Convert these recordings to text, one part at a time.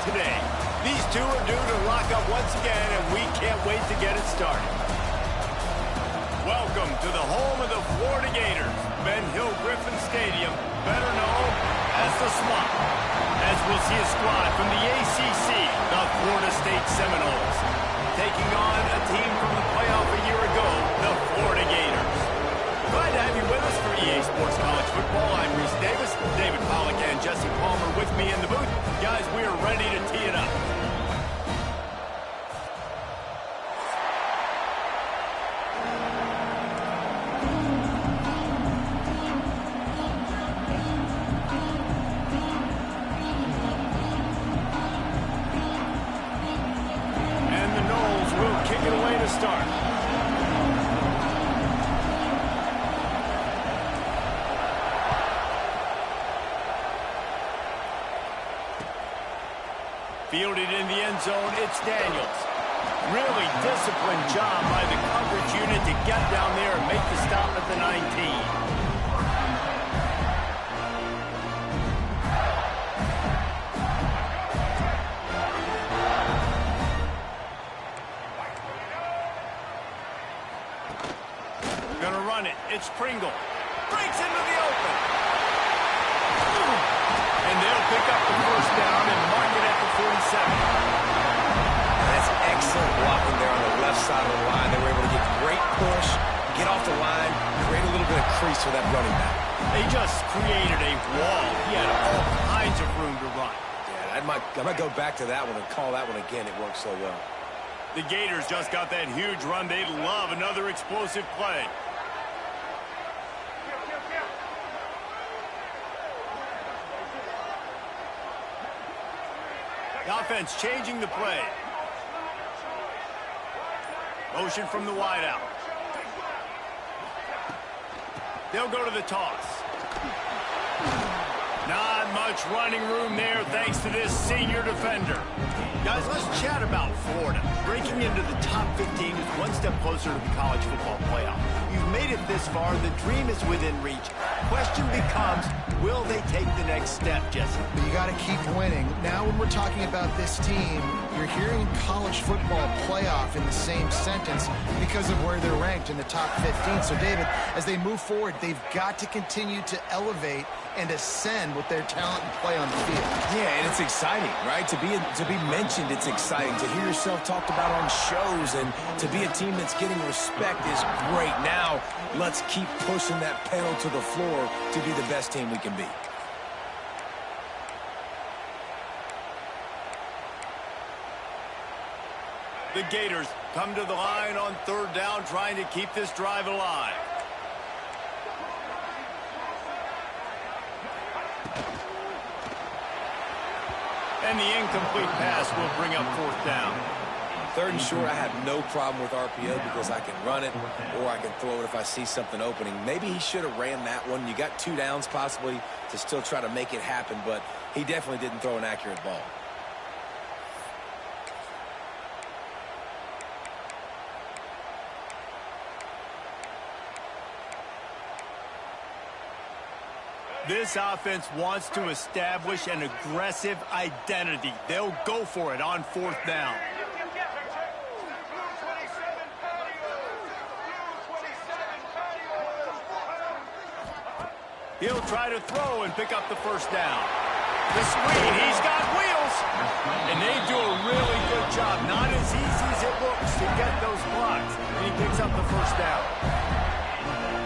today. These two are due to lock up once again, and we can't wait to get it started. Welcome to the home of the Florida Gators, Ben Hill Griffin Stadium, better known as the Swamp. As we'll see a squad from the ACC, the Florida State Seminoles, taking on a team from the playoff a year ago, the Florida Gators. Glad to have you with us for EA Sports College Football. I'm Reese Davis, David Pollack and Jesse Palmer with me in the booth. Guys, we are ready to tee it up. And the Noles will kick it away to start. Fielded in the end zone, it's Daniels. Really disciplined job by the coverage unit to get down there and make the stop at the 19. Gonna run it. It's Pringle. Breaks into the open. And they'll pick up the first down and mark it at the 47. That's excellent blocking there on the left side of the line. They were able to get great push, get off the line, create a little bit of crease for that running back. They just created a wall. He had all kinds of room to run. Yeah, I might go back to that one and call that one again. It worked so well. The Gators just got that huge run. They'd love another explosive play. The offense changing the play. Motion from the wideout. They'll go to the toss. Not much running room there thanks to this senior defender. Guys, let's chat about Florida. Breaking into the top 15 is one step closer to the college football playoff. You've made it this far. The dream is within reach. Question becomes, will they take the next step, Jesse? But you got to keep winning. Now when we're talking about this team, you're hearing college football playoff in the same sentence because of where they're ranked in the top 15. So, David, as they move forward, they've got to continue to elevate and ascend with their talent and play on the field. Yeah, and it's exciting, right? To be mentioned, it's exciting. To hear yourself talked about on shows and to be a team that's getting respect is great. Now, let's keep pushing that pedal to the floor to be the best team we can be. The Gators come to the line on third down, trying to keep this drive alive. And the incomplete pass will bring up fourth down. Third and short, I have no problem with RPO because I can run it or I can throw it if I see something opening. Maybe he should have ran that one. You got 2 downs possibly to still try to make it happen, but he definitely didn't throw an accurate ball. This offense wants to establish an aggressive identity. They'll go for it on fourth down. He'll try to throw and pick up the first down. The screen, he's got wheels. And they do a really good job. Not as easy as it looks to get those blocks. And he picks up the first down.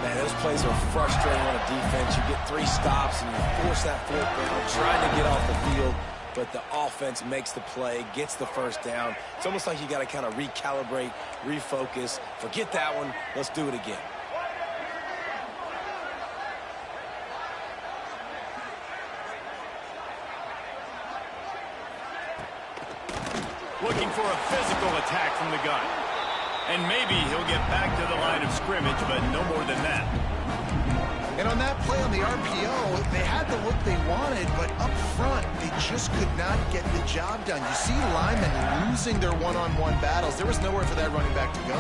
Man, those plays are frustrating on a defense. You get 3 stops and you force that fourth down, trying to get off the field, but the offense makes the play, gets the first down. It's almost like you got to kind of recalibrate, refocus. Forget that one. Let's do it again. Looking for a physical attack from the gun. And maybe he'll get back to the line of scrimmage, but no more than that. And on that play on the RPO, they had the look they wanted, but up front, they just could not get the job done. You see linemen losing their one-on-one battles. There was nowhere for that running back to go.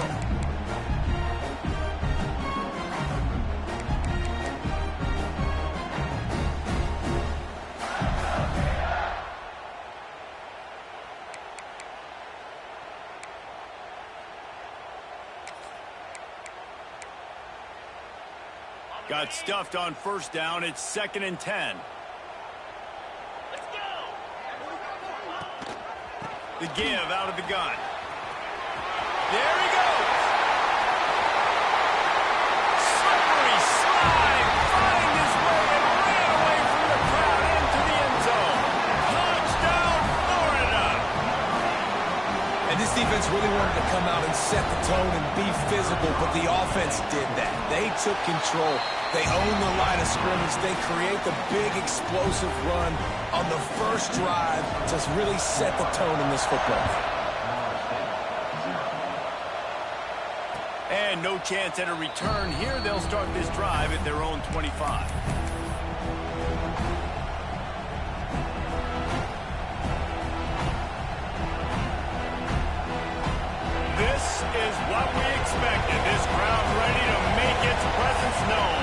Got stuffed on first down. It's 2nd and 10. The give out of the gun. There he goes. Slippery slide. Find his way and ran away from the crowd into the end zone. Touchdown, Florida. And this defense really wanted to come out and set the tone and be physical, but the offense did that. They took control. They own the line of scrimmage. They create the big explosive run on the first drive to really set the tone in this football game. And no chance at a return here. They'll start this drive at their own 25. This is what we expected. This crowd ready to make its presence known.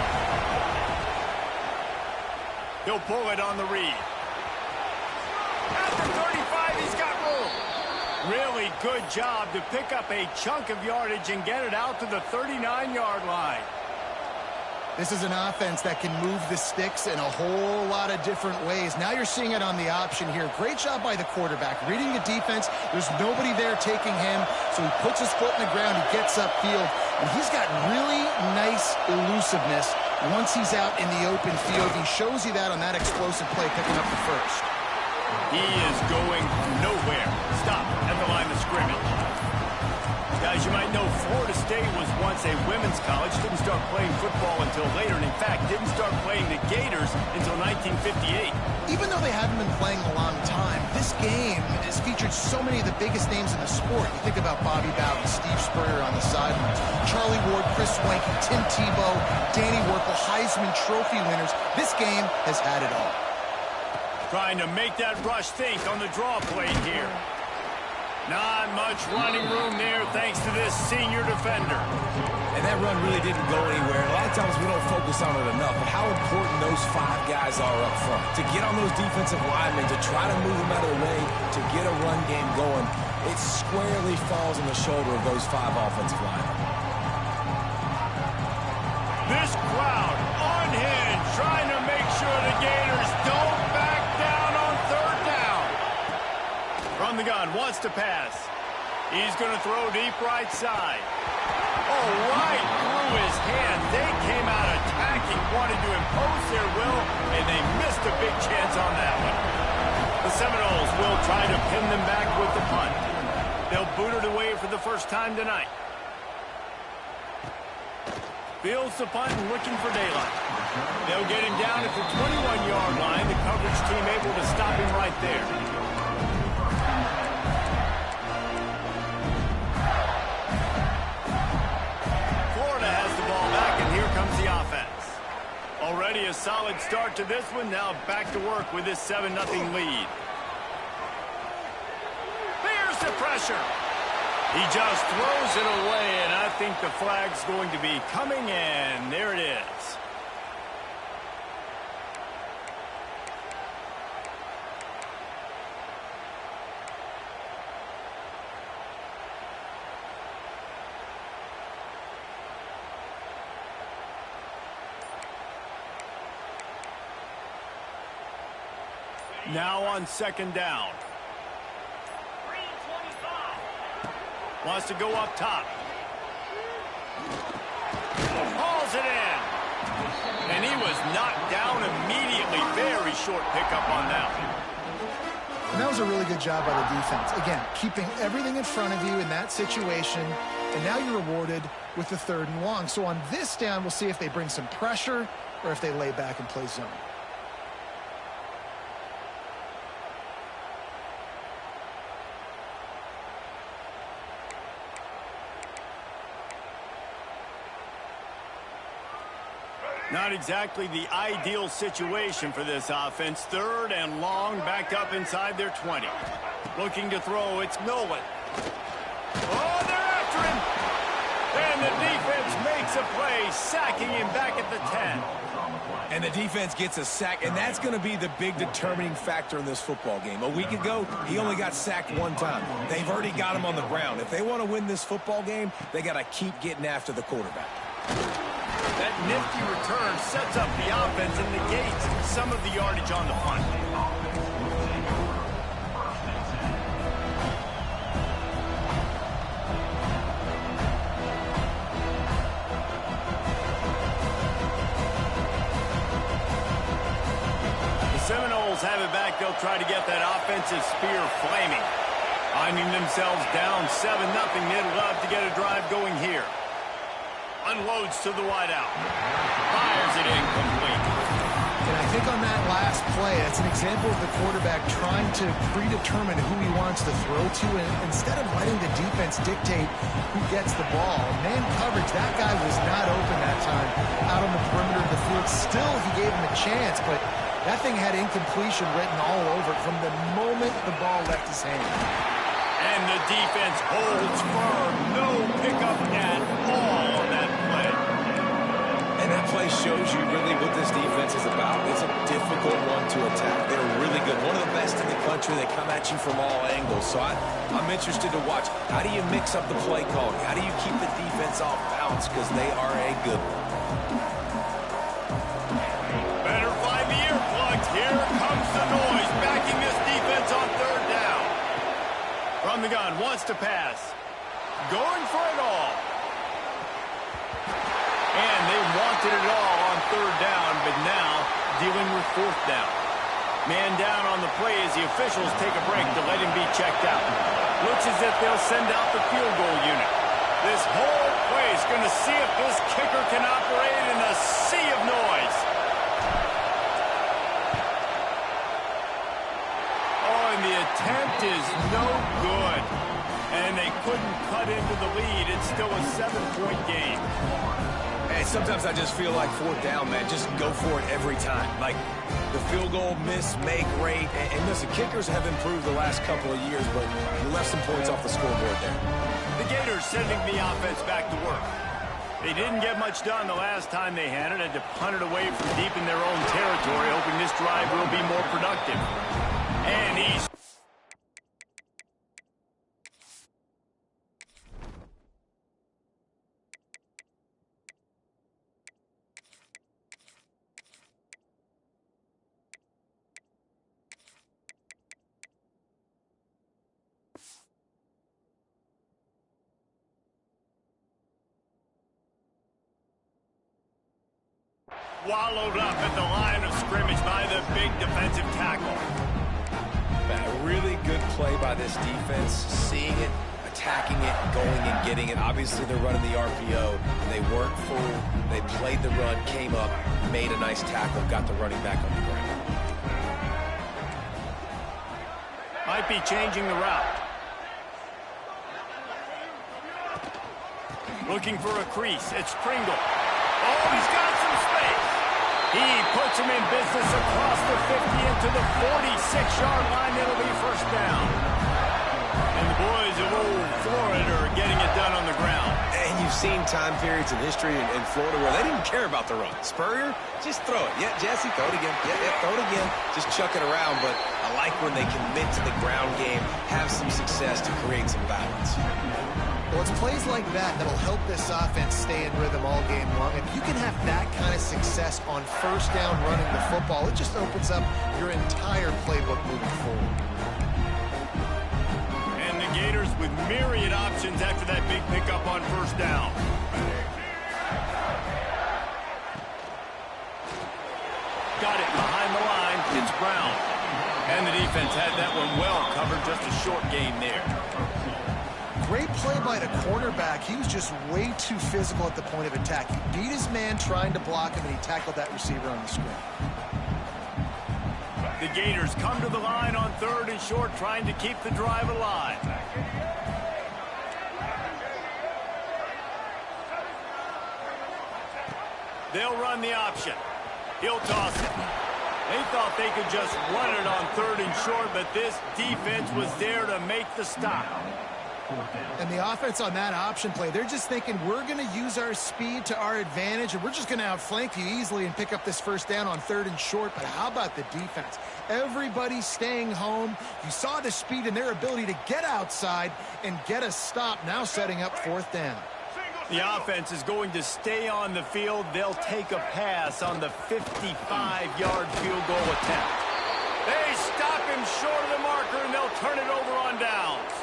He'll pull it on the read. At the 35, he's got room. Really good job to pick up a chunk of yardage and get it out to the 39-yard line. This is an offense that can move the sticks in a whole lot of different ways. Now you're seeing it on the option here. Great job by the quarterback. Reading the defense, there's nobody there taking him, so he puts his foot in the ground, he gets upfield, and he's got really nice elusiveness once he's out in the open field. He shows you that on that explosive play, picking up the first. He is going nowhere. Stop at the line of scrimmage. Guys, you might know Florida State was once a women's college. Didn't start playing football until later, and in fact, didn't start playing the Gators until 1958. Even though they haven't been playing a long time, this game has featured so many of the biggest names in the sport. You think about Bobby Bowden, Steve Spurrier on the sidelines, Charlie Ward, Chris Swanky, Tim Tebow, Danny Werkle, Heisman Trophy winners. This game has had it all. Trying to make that rush think on the draw play here. Not much running room there thanks to this senior defender. And that run really didn't go anywhere. A lot of times we don't focus on it enough, but how important those 5 guys are up front. To get on those defensive linemen, to try to move them out of the way, to get a run game going, it squarely falls on the shoulder of those 5 offensive linemen. This crowd unhinged, trying to make sure the Gators don't back down on 3rd down. From the gun, wants to pass. He's going to throw deep right side. Oh, right through his hand. They came out attacking, wanted to impose their will, and they missed a big chance on that one. The Seminoles will try to pin them back with the punt. They'll boot it away for the first time tonight. Fields the punt and looking for daylight. They'll get him down at the 21-yard line. The coverage team able to stop him right there. Florida has the ball back, and here comes the offense. Already a solid start to this one. Now back to work with this 7-0 lead. There's the pressure. He just throws it away, and I think the flag's going to be coming in. There it is. Now on 2nd down. Wants to go up top. Hauls it in. And he was knocked down immediately. Very short pickup on that one. And that was a really good job by the defense. Again, keeping everything in front of you in that situation. And now you're rewarded with the 3rd and long. So on this down, we'll see if they bring some pressure or if they lay back and play zone. Not exactly the ideal situation for this offense. 3rd and long, backed up inside their 20. Looking to throw, it's Nolan. Oh, they're after him! And the defense makes a play, sacking him back at the 10. And the defense gets a sack, and that's going to be the big determining factor in this football game. A week ago, he only got sacked 1 time. They've already got him on the ground. If they want to win this football game, they got to keep getting after the quarterback. That nifty return sets up the offense and negates some of the yardage on the punt. Seminoles have it back. They'll try to get that offensive spear flaming. Finding themselves down 7-0. They'd love to get a drive going here. Unloads to the wideout. Fires it incomplete. And I think on that last play, that's an example of the quarterback trying to predetermine who he wants to throw to, and instead of letting the defense dictate who gets the ball. Man coverage, that guy was not open that time out on the perimeter of the field. Still, he gave him a chance, but that thing had incompletion written all over it from the moment the ball left his hand. And the defense holds firm. No pickup at all on that play. And that play shows you really what this defense is about. It's a difficult one to attack. They're really good. One of the best in the country. They come at you from all angles. So I'm interested to watch. How do you mix up the play calling? How do you keep the defense off balance? Because they are a good one. Better find the earplugs. Here comes the noise. Backing this defense on third down. From the gun, wants to pass. Going for it all. And they wanted it all on third down, but now dealing with fourth down. Man down on the play as the officials take a break to let him be checked out. Looks as if they'll send out the field goal unit. This whole place going to see if this kicker can operate in a sea of noise. Oh, and the attempt is no good. And they couldn't cut into the lead. It's still a 7-point game. And sometimes I just feel like fourth down, man, just go for it every time. Like the field goal miss, make rate. And listen, kickers have improved the last couple of years, but you left some points off the scoreboard there. The Gators sending the offense back to work. They didn't get much done the last time they had it. Had to punt it away from deep in their own territory, hoping this drive will be more productive. And he's... wallowed up at the line of scrimmage by the big defensive tackle. A really good play by this defense, seeing it, attacking it, going and getting it. Obviously, they're running the RPO. They weren't full. They played the run, came up, made a nice tackle, got the running back on the ground. Might be changing the route. Looking for a crease. It's Pringle. Oh, he's got some space. He puts him in business across the 50 into the 46-yard line. It'll be first down. And the boys of old Florida are getting it done on the ground. And you've seen time periods in history in Florida where they didn't care about the run. Spurrier, just throw it. Yeah, Jesse, throw it again. Yeah, throw it again. Just chuck it around. But I like when they commit to the ground game, have some success to create some balance. Well, it's plays like that that'll help this offense stay in rhythm all game long. If you can have that kind of success on first down running the football, it just opens up your entire playbook moving forward. And the Gators with myriad options after that big pickup on first down. Got it behind the line. It's Brown. And the defense had that one well covered. Just a short gain there. Great play by the cornerback. He was just way too physical at the point of attack. He beat his man trying to block him, and he tackled that receiver on the screen. The Gators come to the line on third and short, trying to keep the drive alive. They'll run the option. He'll toss it. They thought they could just run it on third and short, but this defense was there to make the stop. And the offense on that option play, they're just thinking we're going to use our speed to our advantage, and we're just going to outflank you easily and pick up this first down on third and short. But how about the defense? Everybody staying home. You saw the speed and their ability to get outside and get a stop, now setting up fourth down. The offense is going to stay on the field. They'll take a pass on the 55-yard field goal attempt. They stop him short of the marker, and they'll turn it over on downs.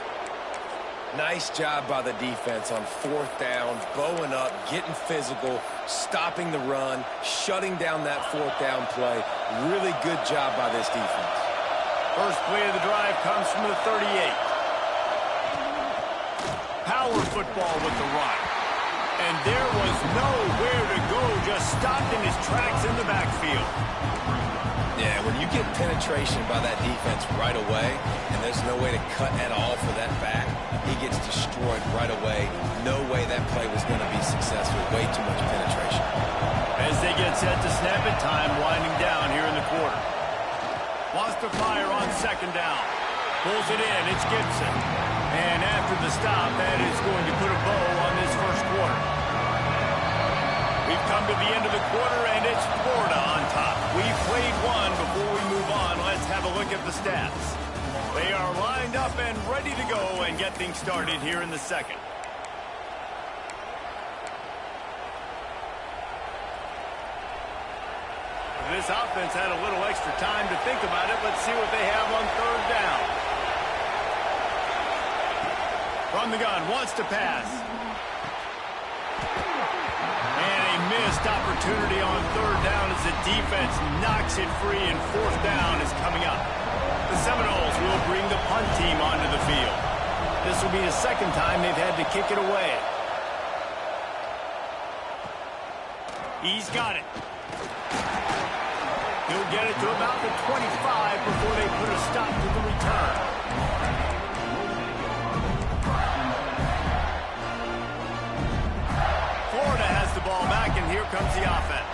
Nice job by the defense on fourth down, bowing up, getting physical, stopping the run, shutting down that fourth down play. Really good job by this defense. First play of the drive comes from the 38. Power football with the run. And there was nowhere to go, just stopped in his tracks in the backfield. Yeah, when you get penetration by that defense right away, and there's no way to cut at all for that back, he gets destroyed right away. No way that play was going to be successful. Way too much penetration. As they get set to snap it, time winding down here in the quarter. Wants to fire on second down. Pulls it in. It's Gibson. And after the stop, that is going to put a bow on this first quarter. We've come to the end of the quarter, and it's Florida on top. We've played one. Before we move on, let's have a look at the stats. They are lined up and ready to go and get things started here in the second. This offense had a little extra time to think about it. Let's see what they have on third down. From the gun, wants to pass. And a missed opportunity on third down as the defense knocks it free, and fourth down is coming up. The Seminoles will bring the punt team onto the field. This will be the second time they've had to kick it away. He's got it. He'll get it to about the 25 before they put a stop to the return. Florida has the ball back, and here comes the offense.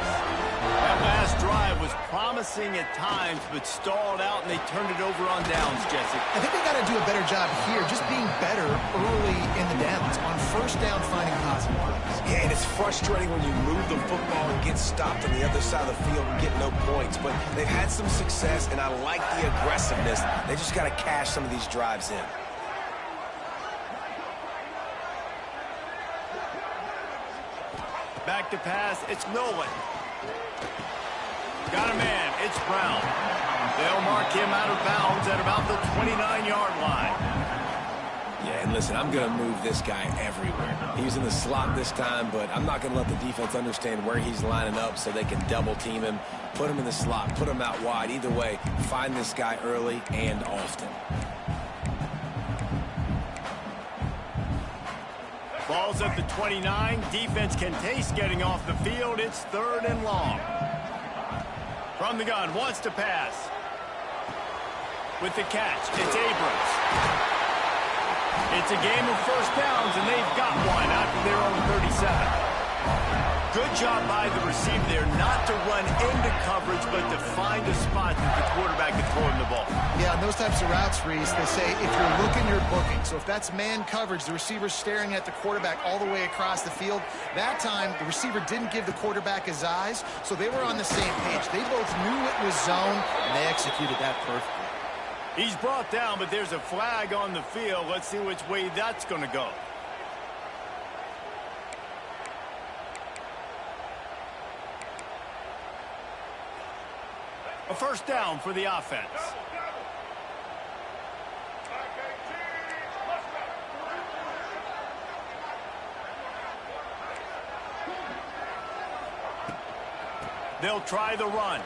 That last drive was promising at times, but stalled out, and they turned it over on downs, Jesse. I think they got to do a better job here, just being better early in the downs. On first down, finding positive plays. Yeah, and it's frustrating when you move the football and get stopped on the other side of the field and get no points. But they've had some success, and I like the aggressiveness. They just got to cash some of these drives in. Back to pass, it's Nolan. Got a man, it's Brown. They'll mark him out of bounds at about the 29-yard line. Yeah, and listen, I'm going to move this guy everywhere. He was in the slot this time, but I'm not going to let the defense understand where he's lining up so they can double team him, put him in the slot, put him out wide. Either way, find this guy early and often. Ball's at the 29. Defense can taste getting off the field. It's third and long. From the gun, wants to pass. With the catch, it's Abrams. It's a game of first downs, and they've got one out to their own 37. Good job by the receiver there not to run into coverage, but to find a spot that the quarterback can throw him the ball. Yeah, and those types of routes, Reese, they say if you're looking, you're booking. So if that's man coverage, the receiver's staring at the quarterback all the way across the field. That time, the receiver didn't give the quarterback his eyes, so they were on the same page. They both knew it was zone, and they executed that perfectly. He's brought down, but there's a flag on the field. Let's see which way that's going to go. A first down for the offense. They'll try the run.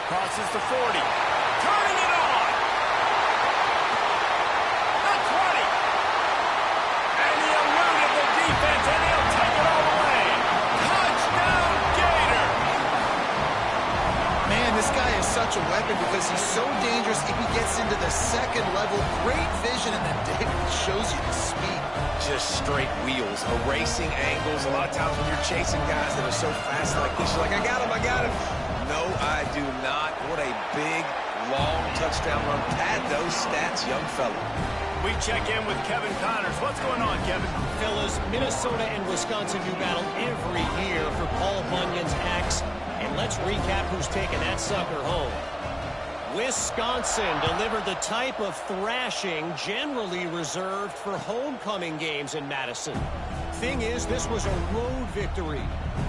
Crosses the 40. Turning it on. The 20. And he eluded the defense, and he'll take it all away. Touchdown, Gator. Man, this guy is such a weapon because he's so dangerous if he gets into the second level. Great vision, and then David shows you the speed. Just straight wheels, erasing angles. A lot of times when you're chasing guys that are so fast like this, you're like, I got him, I got him. No, I do not. What a big, long touchdown run. Pad those stats, young fella. We check in with Kevin Connors. What's going on, Kevin? Fellas, Minnesota and Wisconsin do battle every year for Paul Bunyan's axe. And let's recap who's taking that sucker home. Wisconsin delivered the type of thrashing generally reserved for homecoming games in Madison. Thing is, this was a road victory,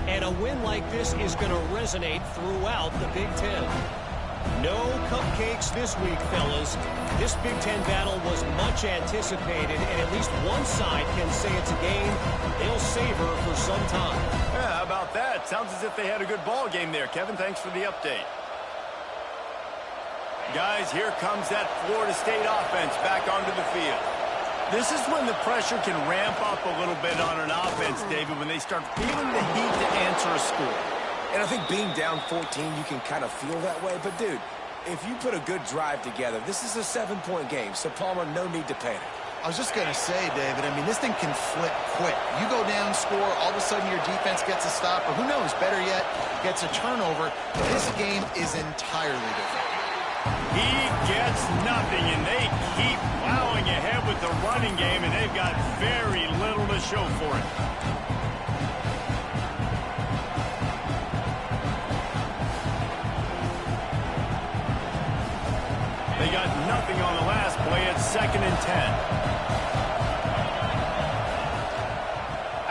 and a win like this is going to resonate throughout the Big Ten. No cupcakes this week, fellas. This Big Ten battle was much anticipated, and at least one side can say it's a game they'll savor for some time. Yeah, how about that? Sounds as if they had a good ball game there, Kevin. Thanks for the update. Guys, here comes that Florida State offense back onto the field. This is when the pressure can ramp up a little bit on an offense, David, when they start feeling the heat to answer a score. And I think being down 14, you can kind of feel that way. But, dude, if you put a good drive together, this is a 7-point game. So, Palmer, no need to panic. I was just going to say, David, I mean, this thing can flip quick. You go down, score, all of a sudden your defense gets a stop, or who knows, better yet, gets a turnover. This game is entirely different. He gets nothing, and they keep plowing ahead with the running game, and they've got very little to show for it. They got nothing on the last play. It's 2nd and 10.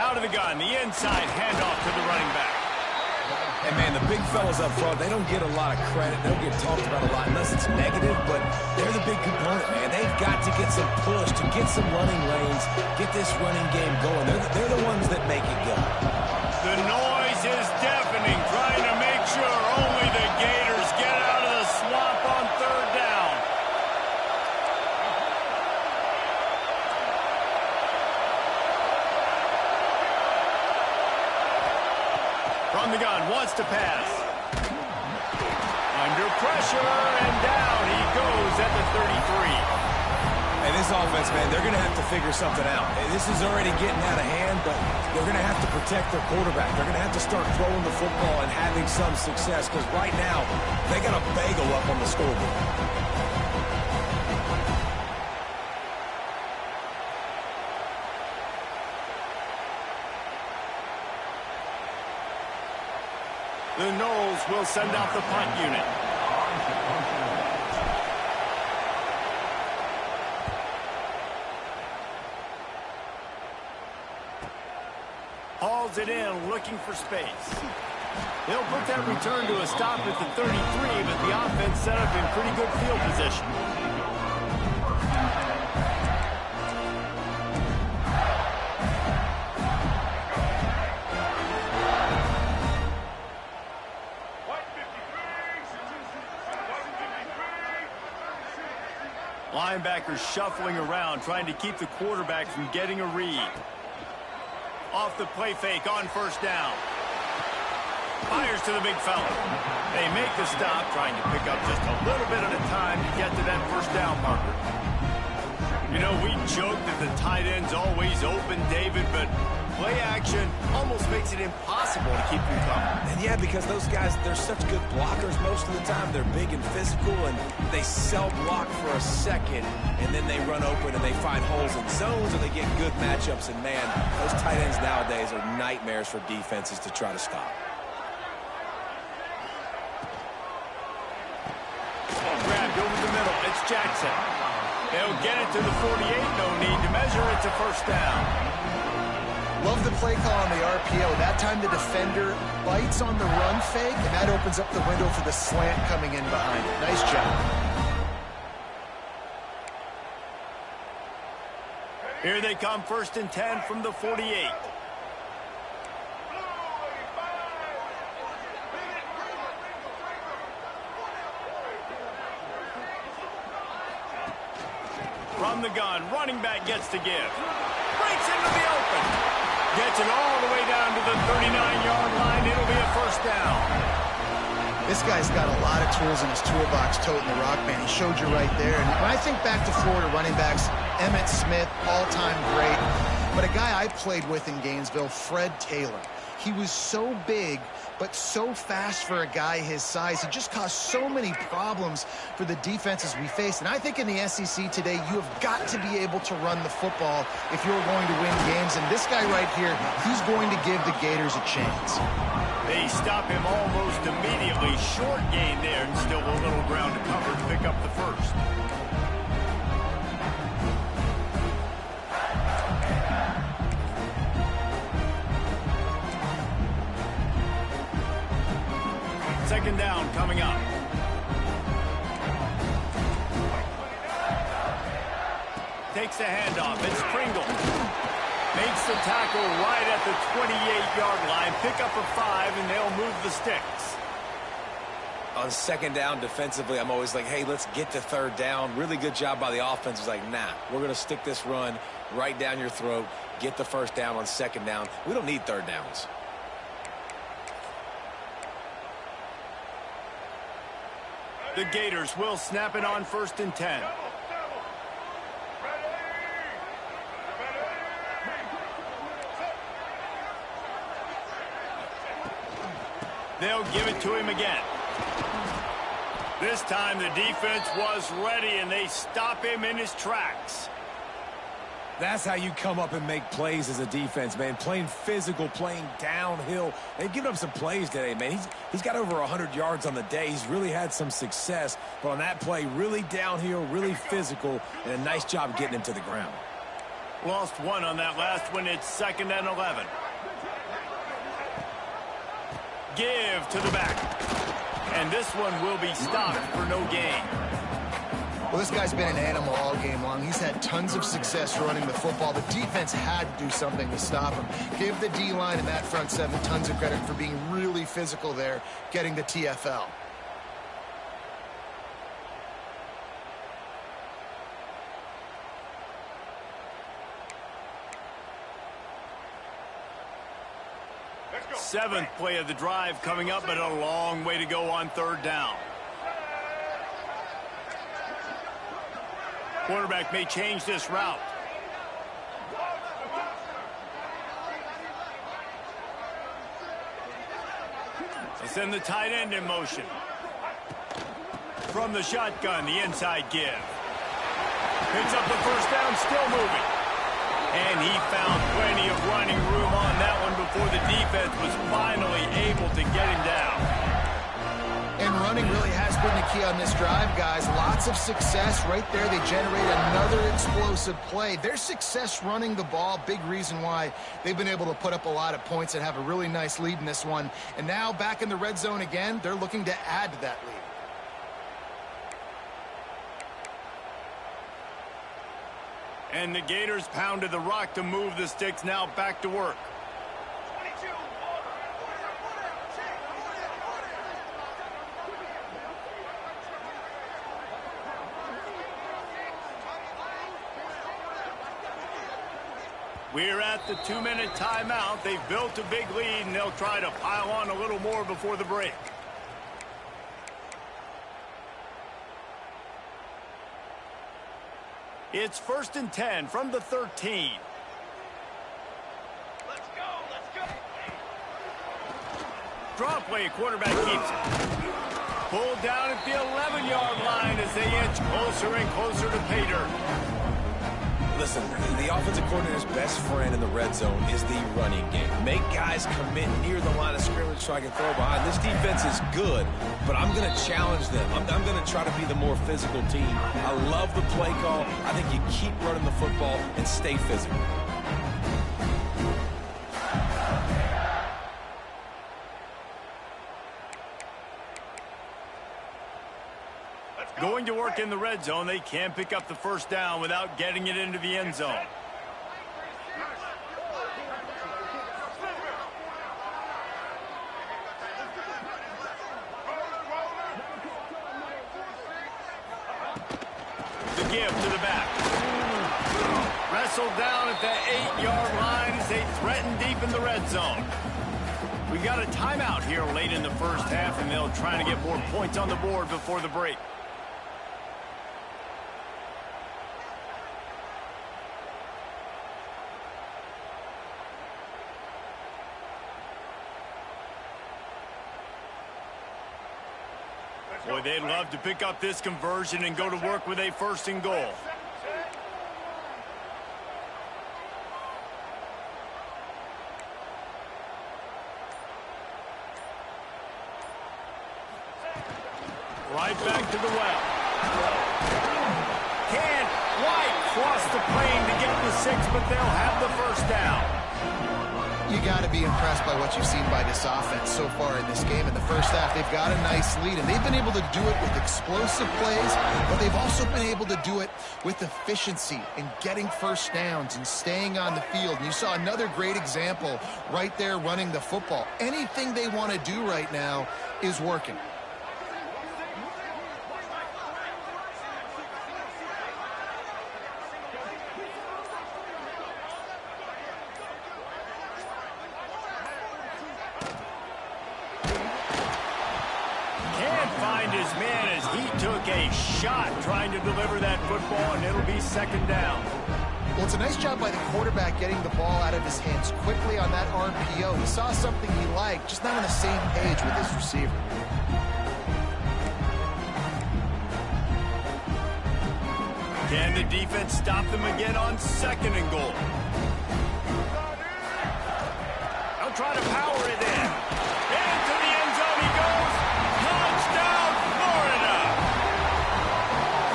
Out of the gun, the inside handoff to the running back. And, man, the big fellas up front, they don't get a lot of credit. They don't get talked about a lot unless it's negative, but they're the big component, man. They've got to get some push, to get some running lanes, get this running game going. They're the ones that make it go. The noise is deafening, trying to make sure only the Gators get out of the swamp on 3rd down. From the gun, wants to pass. Under pressure, and down he goes at the 33. And this offense, man, they're going to have to figure something out. This is already getting out of hand, but they're going to have to protect their quarterback. They're going to have to start throwing the football and having some success, because right now, they got a bagel up on the scoreboard. The Noles will send out the punt unit. Hauls it in, looking for space. They'll put that return to a stop at the 33, but the offense set up in pretty good field position. Linebackers shuffling around, trying to keep the quarterback from getting a read. Off the play fake on 1st down. Fires to the big fella. They make the stop, trying to pick up just a little bit at a time to get to that 1st down marker. You know, we joke that the tight end's always open, David, but play action almost makes it impossible to keep them coming. And yeah, because those guys, they're such good blockers most of the time. They're big and physical, and they cell block for a second, and then they run open and they find holes in zones, and they get good matchups. And, man, those tight ends nowadays are nightmares for defenses to try to stop. Grabbed over the middle. It's Jackson. They'll get it to the 48. No need to measure. It's a 1st down. Love the play call on the RPO. That time the defender bites on the run fake, and that opens up the window for the slant coming in behind it. Nice job. Here they come, 1st and 10 from the 48. From the gun, running back gets to give. Breaks into the open. Gets it all the way down to the 39-yard line. It'll be a 1st down. This guy's got a lot of tools in his toolbox toting the rock, man. He showed you right there. And when I think back to Florida running backs, Emmitt Smith, all-time great. But a guy I played with in Gainesville, Fred Taylor. He was so big, but so fast for a guy his size. He just caused so many problems for the defenses we faced. And I think in the SEC today, you have got to be able to run the football if you're going to win games. And this guy right here, he's going to give the Gators a chance. They stop him almost immediately. Short gain there, and still a little ground to cover to pick up the first. Second down coming up. Takes a handoff. It's Pringle. Makes the tackle right at the 28-yard line. Pick up a 5, and they'll move the sticks. On second down defensively, I'm always like, hey, let's get to third down. Really good job by the offense. It's like, nah, we're going to stick this run right down your throat. Get the first down on second down. We don't need third downs. The Gators will snap it on 1st and 10. They'll give it to him again. This time the defense was ready, and they stop him in his tracks. That's how you come up and make plays as a defense, man. Playing physical, playing downhill. They've given up some plays today, man. He's got over 100 yards on the day. He's really had some success. But on that play, really downhill, really physical, and a nice job getting him to the ground. Lost one on that last one. It's 2nd and 11. Give to the back. And this one will be stopped for no gain. Well, this guy's been an animal all game long. He's had tons of success running the football. The defense had to do something to stop him. Give the D-line and that front seven tons of credit for being really physical there, getting the TFL. Seventh play of the drive coming up, but a long way to go on third down. Quarterback may change this route. They send the tight end in motion. From the shotgun, the inside give. Picks up the first down, still moving. And he found plenty of running room on that one before the defense was finally able to get him down. And running really has been the key on this drive, guys. Lots of success right there. They generate another explosive play. Their success running the ball, big reason why they've been able to put up a lot of points and have a really nice lead in this one. And now back in the red zone again, they're looking to add to that lead. And the Gators pounded the rock to move the sticks, now back to work. We're at the 2-minute timeout. They've built a big lead, and they'll try to pile on a little more before the break. It's 1st and 10 from the 13. Let's go. Draw play, quarterback keeps it. Pulled down at the 11-yard line as they inch closer and closer to pay dirt. Listen, the offensive coordinator's best friend in the red zone is the running game. Make guys commit near the line of scrimmage so I can throw behind. This defense is good, but I'm going to challenge them. I'm going to try to be the more physical team. I love the play call. I think you keep running the football and stay physical. Going to work in the red zone, they can't pick up the first down without getting it into the end zone. The give to the back. Wrestled down at the 8-yard line as they threaten deep in the red zone. We got a timeout here late in the first half, and they'll try to get more points on the board before the break. Boy, they'd love to pick up this conversion and go to work with a 1st and goal. right back to the well. Can't quite cross the plane to get the 6, but they'll have the first down. You got to be impressed by what you've seen by this offense so far in this game. In the first half, they've got a nice lead, and they've been able to do it with explosive plays, but they've also been able to do it with efficiency and getting first downs and staying on the field. And you saw another great example right there running the football. Anything they want to do right now is working. Trying to deliver that football, and it'll be second down. Well, it's a nice job by the quarterback getting the ball out of his hands quickly on that RPO. He saw something he liked, just not on the same page with his receiver. Can the defense stop them again on second and goal? They'll try to power it in. Into the end zone he goes. Touchdown, Florida!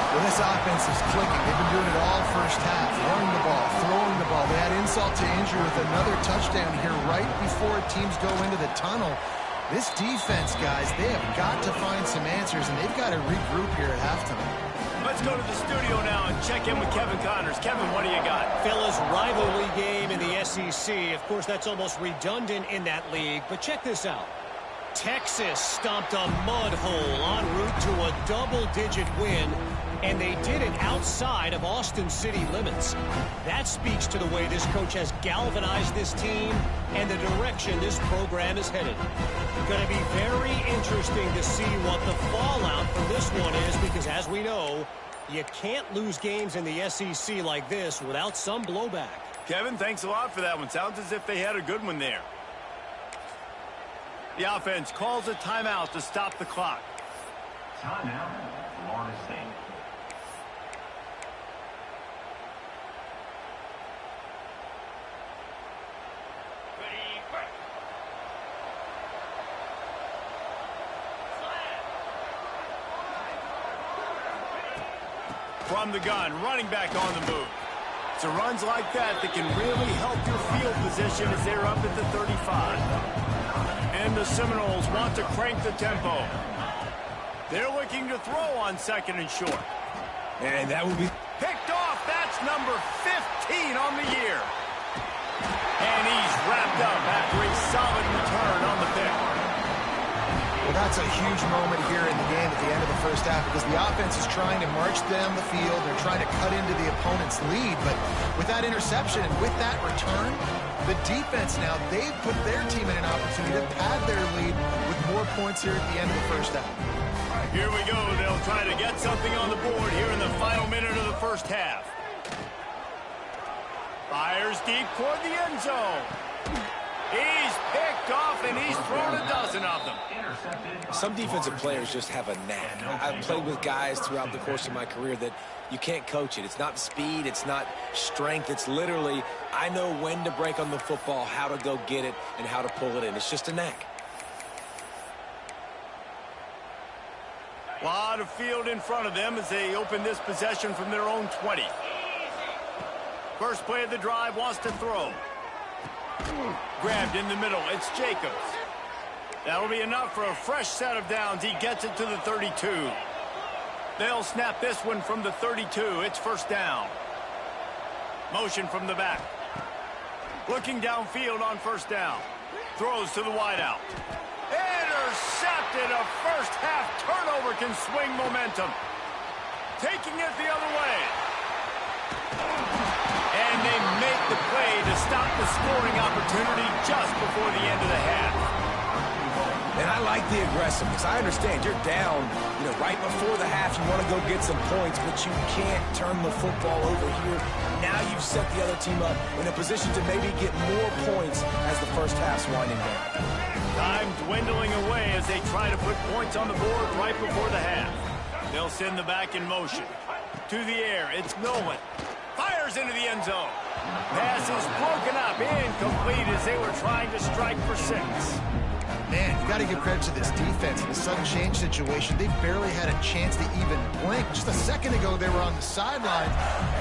Well, this offense is clicking. They've been doing it all first half. Running the ball, throwing the ball. They had insult to injury with another touchdown here right before teams go into the tunnel. This defense, guys, they have got to find some answers, and they've got to regroup here at halftime. Let's go to the studio now and check in with Kevin Connors. Kevin, what do you got? Fellas, rivalry game in the SEC. Of course, that's almost redundant in that league, but check this out. Texas stomped a mud hole en route to a double-digit win, and they did it outside of Austin city limits. That speaks to the way this coach has galvanized this team and the direction this program is headed. Going to be very interesting to see what the fallout from this one is, because as we know, you can't lose games in the SEC like this without some blowback. Kevin, thanks a lot for that one. Sounds as if they had a good one there. The offense calls a timeout to stop the clock. Timeout, Florida State. From the gun, running back on the move. It's runs like that that can really help your field position as they're up at the 35. And the Seminoles want to crank the tempo. They're looking to throw on second and short. And that will be picked off. That's number 15 on the year. And he's wrapped up after a solid return on the pick. Well, that's a huge moment here in the game at the end of the first half, because the offense is trying to march down the field. They're trying to cut into the opponent's lead. But with that interception and with that return, the defense now, they've put their team in an opportunity to pad their lead with more points here at the end of the first half. Here we go. They'll try to get something on the board here in the final minute of the first half. Fires deep toward the end zone. He's picked off, and he's thrown a dozen of them. Some defensive players just have a knack. I've played with guys throughout the course of my career that you can't coach it. It's not speed. It's not strength. It's literally, I know when to break on the football, how to go get it, and how to pull it in. It's just a knack. A lot of field in front of them as they open this possession from their own 20. First play of the drive, wants to throw. Grabbed in the middle. It's Jacobs. That'll be enough for a fresh set of downs. He gets it to the 32. They'll snap this one from the 32. It's first down. Motion from the back. Looking downfield on first down. Throws to the wideout. Intercepted. A first half turnover can swing momentum. Taking it the other way. And they make the play to stop the scoring opportunity just before the end of the half. And I like the aggressiveness. I understand you're down, right before the half. You want to go get some points, but you can't turn the football over here. Now you've set the other team up in a position to maybe get more points as the first half's winding down. Time dwindling away as they try to put points on the board right before the half. They'll send the back in motion. To the air, it's Nolan. Fires into the end zone. Pass is broken up, incomplete as they were trying to strike for 6. Man, you got to give credit to this defense. In a sudden change situation, they barely had a chance to even blink. Just a second ago, they were on the sidelines.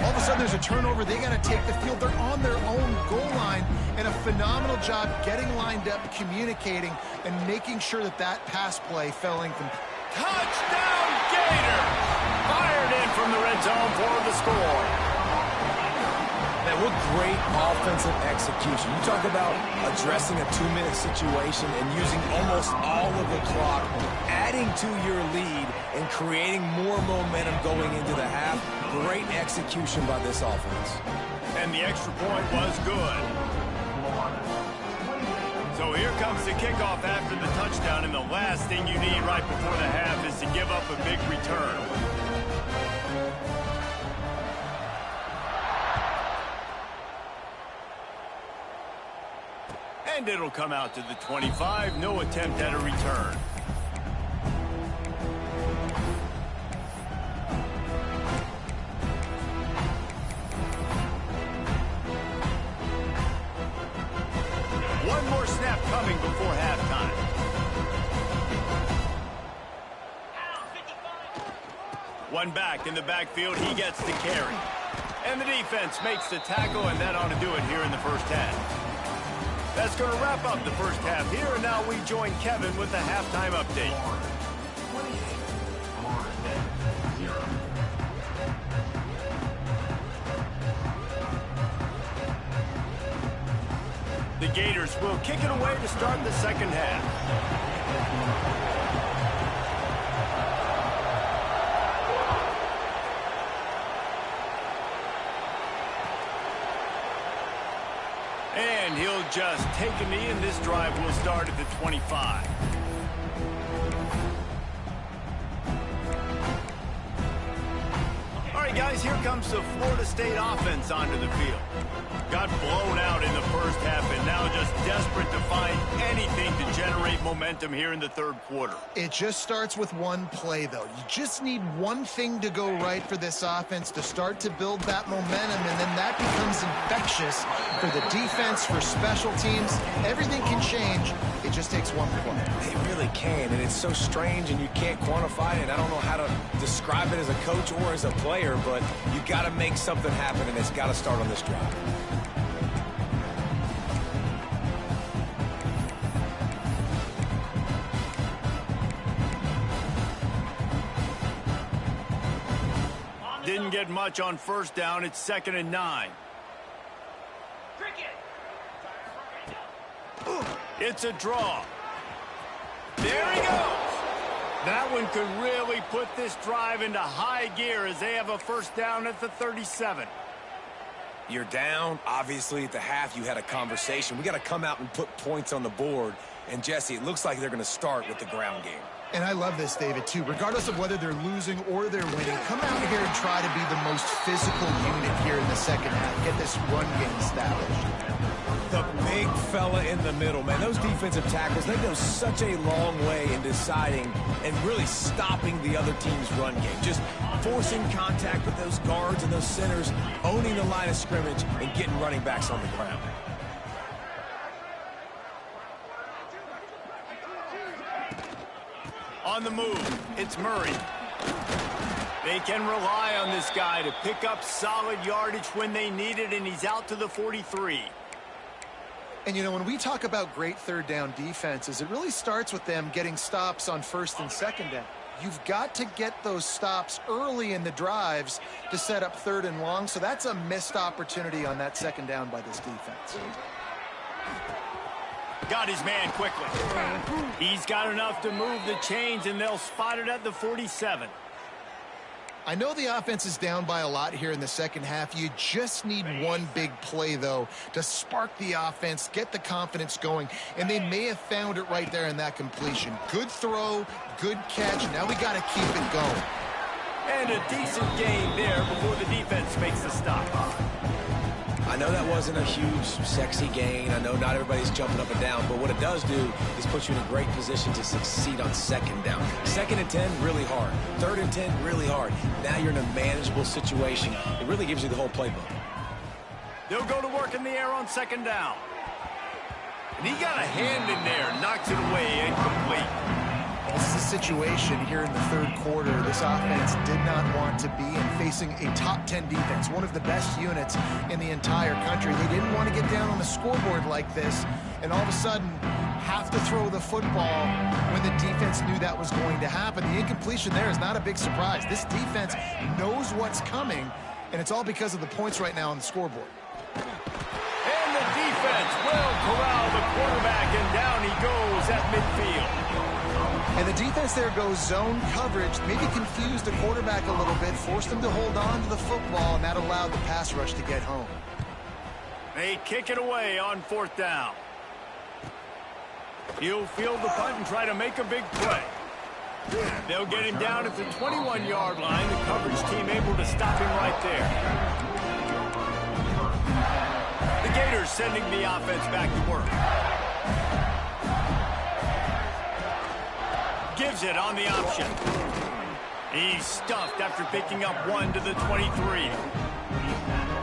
All of a sudden, there's a turnover. They got to take the field. They're on their own goal line, and a phenomenal job getting lined up, communicating, and making sure that that pass play fell incomplete. Touchdown, Gator! Fired in from the red zone for the score. Man, what great offensive execution. You talk about addressing a 2-minute situation and using almost all of the clock, adding to your lead and creating more momentum going into the half. Great execution by this offense. And the extra point was good. So here comes the kickoff after the touchdown, and the last thing you need right before the half is to give up a big return. And it'll come out to the 25. No attempt at a return. One more snap coming before halftime. One back in the backfield. He gets the carry. And the defense makes the tackle, and that ought to do it here in the first half. That's going to wrap up the first half here, and now we join Kevin with the halftime update. The Gators will kick it away to start the second half. And he'll just take a knee, and this drive will start at the 25. All right, guys, here comes the Florida State offense onto the field. Got blown out in the first half, and now just desperate to find anything to generate momentum here in the third quarter. It just starts with one play, though. You just need one thing to go right for this offense to start to build that momentum, and then that becomes infectious for the defense, for special teams. Everything can change. It just takes one play. It really can, and it's so strange, and you can't quantify it. I don't know how to describe it as a coach or as a player, but you got to make something happen, and it's got to start on this drive. Didn't get much on first down. It's 2nd and 9. It's a draw. There he goes. That one could really put this drive into high gear as they have a first down at the 37. You're down. Obviously, at the half, you had a conversation. We got to come out and put points on the board. And, Jesse, it looks like they're going to start with the ground game. And I love this, David, too. Regardless of whether they're losing or they're winning, come out here and try to be the most physical unit here in the second half. Get this run game established. The big fella in the middle, man. Those defensive tackles, they go such a long way in deciding and really stopping the other team's run game. Just forcing contact with those guards and those centers, owning the line of scrimmage, and getting running backs on the ground. On the move, it's Murray. They can rely on this guy to pick up solid yardage when they need it, and he's out to the 43. And, you know, when we talk about great third down defenses, it really starts with them getting stops on first and second down. You've got to get those stops early in the drives to set up third and long, so that's a missed opportunity on that second down by this defense. Got his man quickly. He's got enough to move the chains, and they'll spot it at the 47. I know the offense is down by a lot here in the second half. You just need one big play, though, to spark the offense, get the confidence going, and they may have found it right there in that completion. Good throw, good catch. Now we got to keep it going. And a decent gain there before the defense makes the stop. I know that wasn't a huge, sexy gain. I know not everybody's jumping up and down, but what it does do is put you in a great position to succeed on second down. 2nd and 10, really hard. 3rd and 10, really hard. Now you're in a manageable situation. It really gives you the whole playbook. They'll go to work in the air on 2nd down. And he got a hand in there, knocks it away, incomplete. This is a situation here in the third quarter this offense did not want to be in, facing a top 10 defense, one of the best units in the entire country. They didn't want to get down on the scoreboard like this, and all of a sudden have to throw the football when the defense knew that was going to happen. The incompletion there is not a big surprise. This defense knows what's coming, and it's all because of the points right now on the scoreboard. And the defense will corral the quarterback, and down he goes at midfield. And the defense there goes zone coverage, maybe confused the quarterback a little bit, forced him to hold on to the football, and that allowed the pass rush to get home. They kick it away on fourth down. He'll field the punt and try to make a big play. They'll get him down at the 21-yard line. The coverage team able to stop him right there. The Gators sending the offense back to work. Gives it on the option. He's stuffed after picking up one to the 23.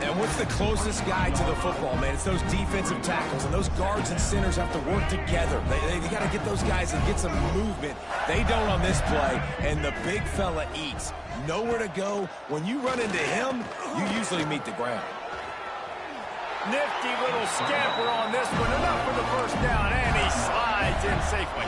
And what's the closest guy to the football, man? It's those defensive tackles, and those guards and centers have to work together. They got to get those guys and get some movement. They don't on this play, and the big fella eats. Nowhere to go. When you run into him, you usually meet the ground. Nifty little scamper on this one. Enough for the first down, and he slides in safely.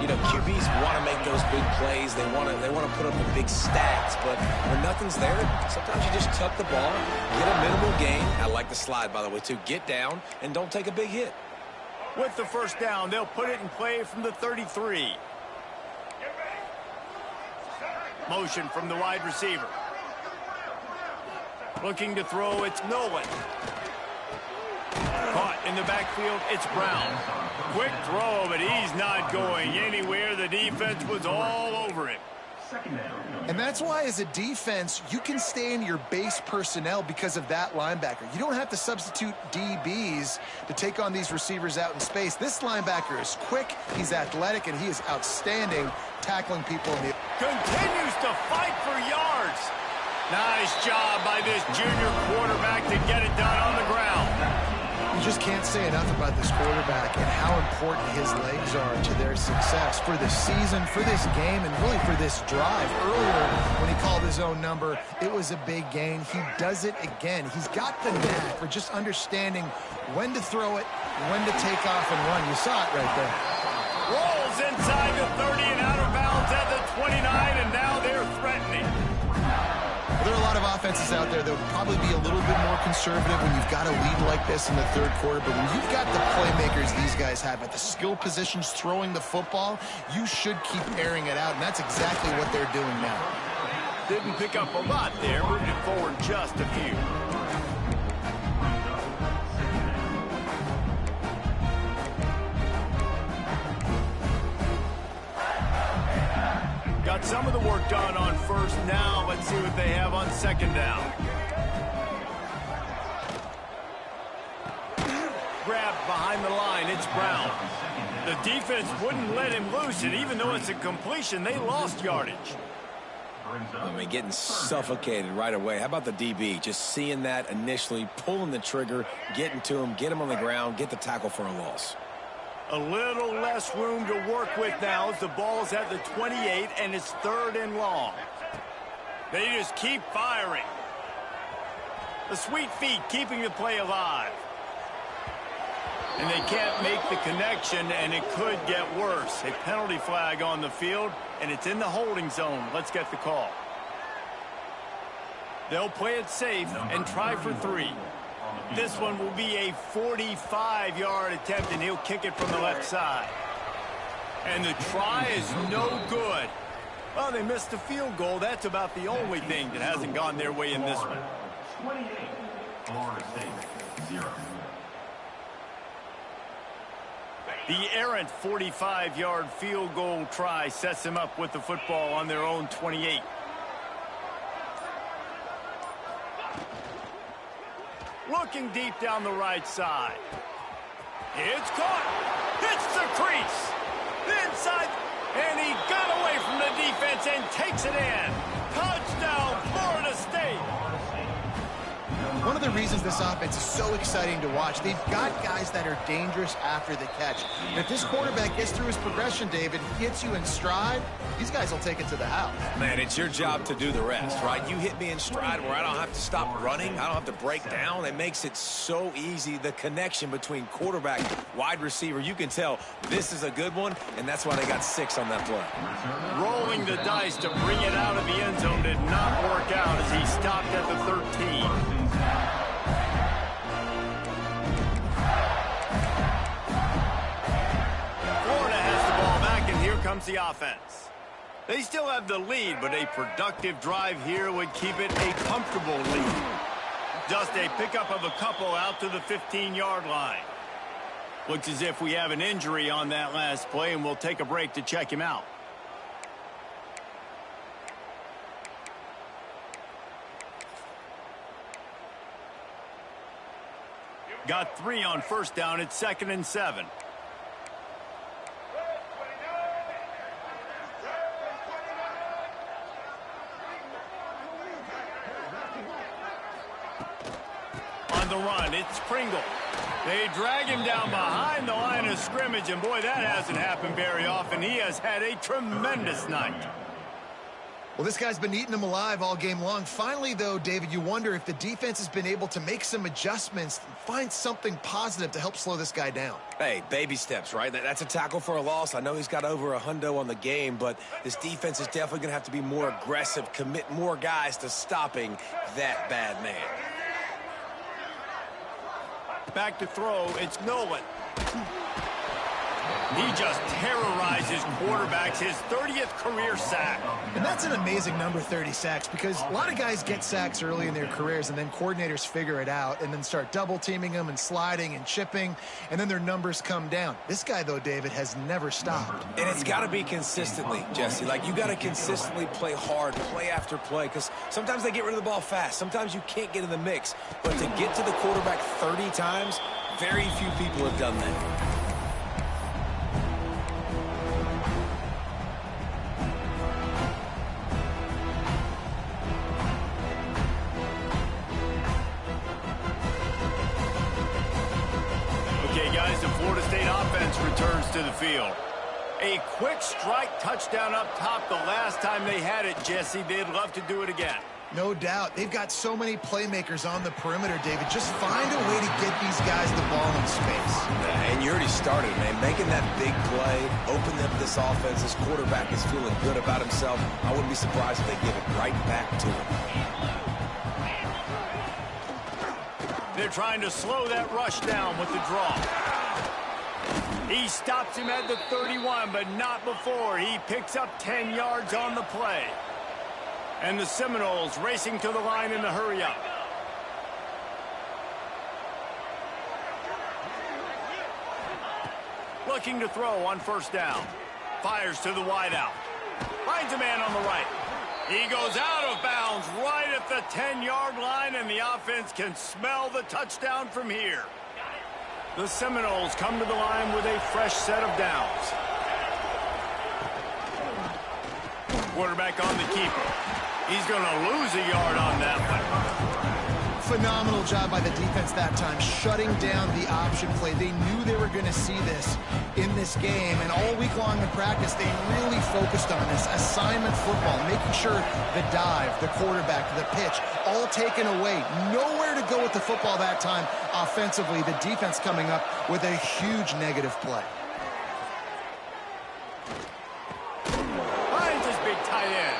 You know, QBs want to make those big plays. They want to put up the big stats, but when nothing's there, sometimes you just tuck the ball, get a minimal gain. I like the slide, by the way, too. Get down and don't take a big hit. With the first down, they'll put it in play from the 33. Motion from the wide receiver. Looking to throw, it's Nolan. Caught in the backfield, it's Brown. Quick throw, but he's not going anywhere. The defense was all over him. And that's why, as a defense, you can stay in your base personnel because of that linebacker. You don't have to substitute DBs to take on these receivers out in space. This linebacker is quick, he's athletic, and he is outstanding tackling people in the... Continues to fight for yards. Nice job by this junior quarterback to get it done on the ground. You just can't say enough about this quarterback and how important his legs are to their success for the season, for this game, and really for this drive. Earlier, when he called his own number, it was a big gain. He does it again. He's got the knack for just understanding when to throw it, when to take off and run. You saw it right there. Rolls inside the 30 and out of bounds at the 29, and now they're threatening. There are a lot of offenses out there that would probably be a little bit more conservative when you've got a lead like this in the third quarter. But when you've got the playmakers these guys have at the skill positions throwing the football, you should keep airing it out. And that's exactly what they're doing now. Didn't pick up a lot there, moving it forward just a few. Got some of the work done on first. Now let's see what they have on second down. Grabbed behind the line, it's Brown. The defense wouldn't let him loose, and even though it's a completion, they lost yardage. I mean, getting suffocated right away. How about the DB? Just seeing that initially, pulling the trigger, getting to him, get him on the ground, get the tackle for a loss. A little less room to work with now as the ball's at the 28 and it's third and long. They just keep firing. The sweet feet keeping the play alive. And they can't make the connection, and it could get worse. A penalty flag on the field, and it's in the holding zone. Let's get the call. They'll play it safe and try for 3. This one will be a 45-yard attempt, and he'll kick it from the left side. And the try is no good. Well, they missed the field goal. That's about the only thing that hasn't gone their way in this one. 28, Florida State, 0. The errant 45-yard field goal try sets them up with the football on their own 28. Looking deep down the right side. It's caught. Hits the crease. Inside. And he got away from the defense and takes it in. Touchdown, Florida State. One of the the reasons this offense is so exciting to watch. They've got guys that are dangerous after the catch. And if this quarterback gets through his progression, David, gets you in stride, these guys will take it to the house. Man, it's your job to do the rest, right? You hit me in stride where I don't have to stop running. I don't have to break down. It makes it so easy. The connection between quarterback, wide receiver, you can tell this is a good one, and that's why they got 6 on that play. Rolling the dice to bring it out of the end zone did not work out as he stopped at the 13. Florida has the ball back, and here comes the offense. They still have the lead, but a productive drive here would keep it a comfortable lead. Just a pickup of a couple out to the 15-yard line. Looks as if we have an injury on that last play, and we'll take a break to check him out. Got 3 on first down. It's 2nd and 7. On the run, it's Pringle. They drag him down behind the line of scrimmage, and boy, that hasn't happened very often. He has had a tremendous night. Well, this guy's been eating them alive all game long. Finally, though, David, you wonder if the defense has been able to make some adjustments and find something positive to help slow this guy down. Hey, baby steps, right? That's a tackle for a loss. I know he's got over a hundo on the game, but this defense is definitely going to have to be more aggressive, commit more guys to stopping that bad man. Back to throw, it's Nolan. He just terrorizes quarterbacks, his 30th career sack. And that's an amazing number, 30 sacks, because a lot of guys get sacks early in their careers, and then coordinators figure it out and then start double-teaming them and sliding and chipping, and then their numbers come down. This guy, though, David, has never stopped. And it's got to be consistently, Jesse. Like, you got to consistently play hard, play after play, because sometimes they get rid of the ball fast. Sometimes you can't get in the mix. But to get to the quarterback 30 times, very few people have done that. The Florida State offense returns to the field. A quick strike touchdown up top the last time they had it, Jesse. They'd love to do it again. No doubt. They've got so many playmakers on the perimeter, David. Just find a way to get these guys the ball in space. And you already started, man. Making that big play, opening up this offense. This quarterback is feeling good about himself. I wouldn't be surprised if they give it right back to him. They're trying to slow that rush down with the draw. He stops him at the 31, but not before. He picks up 10 yards on the play. And the Seminoles racing to the line in the hurry-up. Looking to throw on first down. Fires to the wideout. Finds a man on the right. He goes out of bounds right at the 10-yard line, and the offense can smell the touchdown from here. The Seminoles come to the line with a fresh set of downs. Quarterback on the keeper. He's going to lose a yard on that one. Phenomenal job by the defense that time, shutting down the option play. They knew they were going to see this in this game, and all week long in practice, they really focused on this assignment football, making sure the dive, the quarterback, the pitch, all taken away. Nowhere to go with the football that time offensively. The defense coming up with a huge negative play. Finds his big tight end.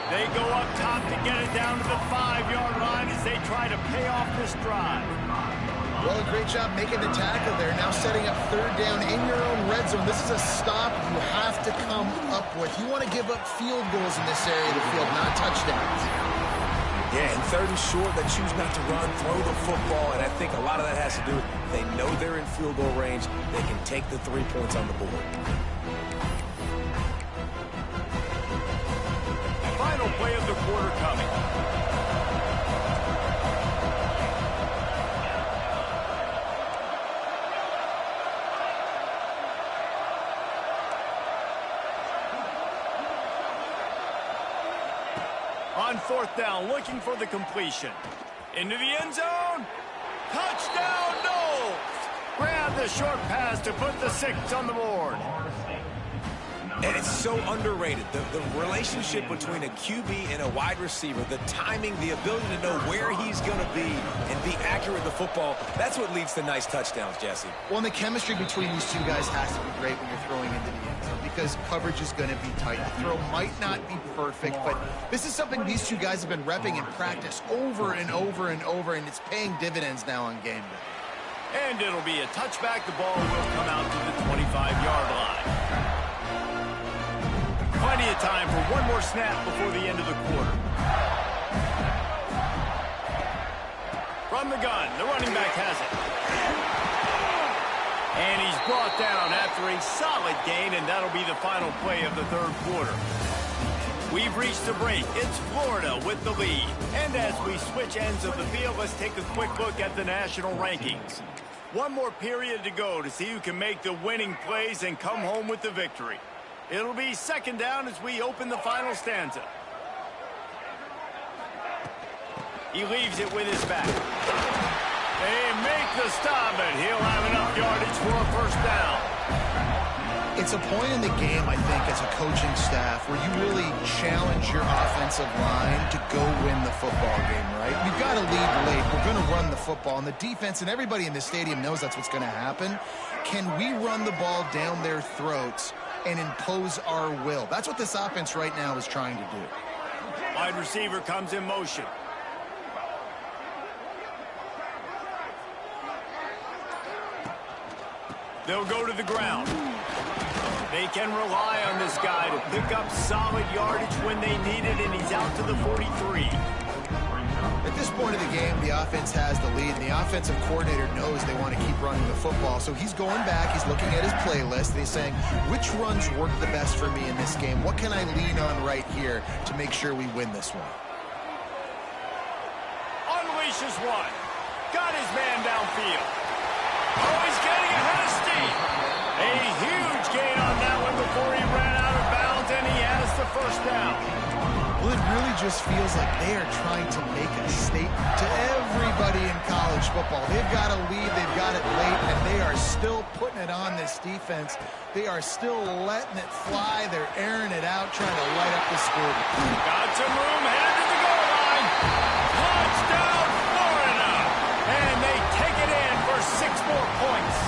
They go up top to get it down to the 5-yard line as they try to pay off this drive. Well, a great job making the tackle there. Now setting up third down in your own red zone. This is a stop you have to come up with. You want to give up field goals in this area of the field, not touchdowns. Yeah, and third and short, they choose not to run, throw the football, and I think a lot of that has to do with they know they're in field goal range. They can take the 3 points on the board. Final play of the quarter coming. On fourth down, looking for the completion. Into the end zone. Touchdown, Knowles. Grab the short pass to put the 6 on the board. And it's so underrated. The relationship between a QB and a wide receiver, the timing, the ability to know where he's going to be and be accurate with the football, that's what leads to nice touchdowns, Jesse. Well, and the chemistry between these two guys has to be great when you're throwing into the end zone because coverage is going to be tight. The throw might not be perfect, but this is something these two guys have been repping in practice over and over and over, and it's paying dividends now on game day. And it'll be a touchback. The ball will come out to the 25-yard line. Plenty of time for one more snap before the end of the quarter. From the gun, the running back has it. And he's brought down after a solid gain, and that'll be the final play of the third quarter. We've reached the break. It's Florida with the lead. And as we switch ends of the field, let's take a quick look at the national rankings. One more period to go to see who can make the winning plays and come home with the victory. It'll be second down as we open the final stanza. He leaves it with his back. They make the stop, and he'll have enough yardage for a first down. It's a point in the game, I think, as a coaching staff where you really challenge your offensive line to go win the football game, right? You've got to lead late. We're going to run the football, and the defense and everybody in the stadium knows that's what's going to happen. Can we run the ball down their throats and impose our will? That's what this offense right now is trying to do. Wide receiver comes in motion. They'll go to the ground. They can rely on this guy to pick up solid yardage when they need it, and he's out to the 43. At this point of the game, the offense has the lead, and the offensive coordinator knows they want to keep running the football. So he's going back, he's looking at his playlist, and he's saying, which runs work the best for me in this game? What can I lean on right here to make sure we win this one? Unleashes one. Got his man downfield. Oh, he's getting ahead of steam. A huge gain on that one before he ran out of bounds, and he has the first down. Well, it really just feels like they are trying to make a statement to everybody in college football. They've got a lead, they've got it late, and they are still putting it on this defense. They are still letting it fly. They're airing it out, trying to light up the scoreboard. Got some room, headed to the goal line. Touchdown, Florida! And they take it in for 6 more points.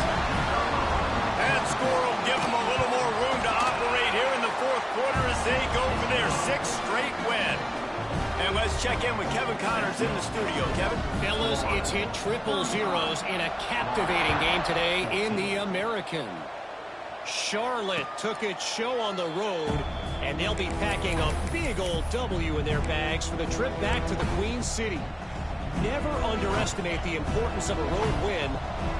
That score will give them a little more room to operate here in the fourth quarter as they go for their 6th straight win. And let's check in with Kevin Connors in the studio. Kevin? Fellas, it's hit triple zeros in a captivating game today in the American. Charlotte took its show on the road, and they'll be packing a big old W in their bags for the trip back to the Queen City. Never underestimate the importance of a road win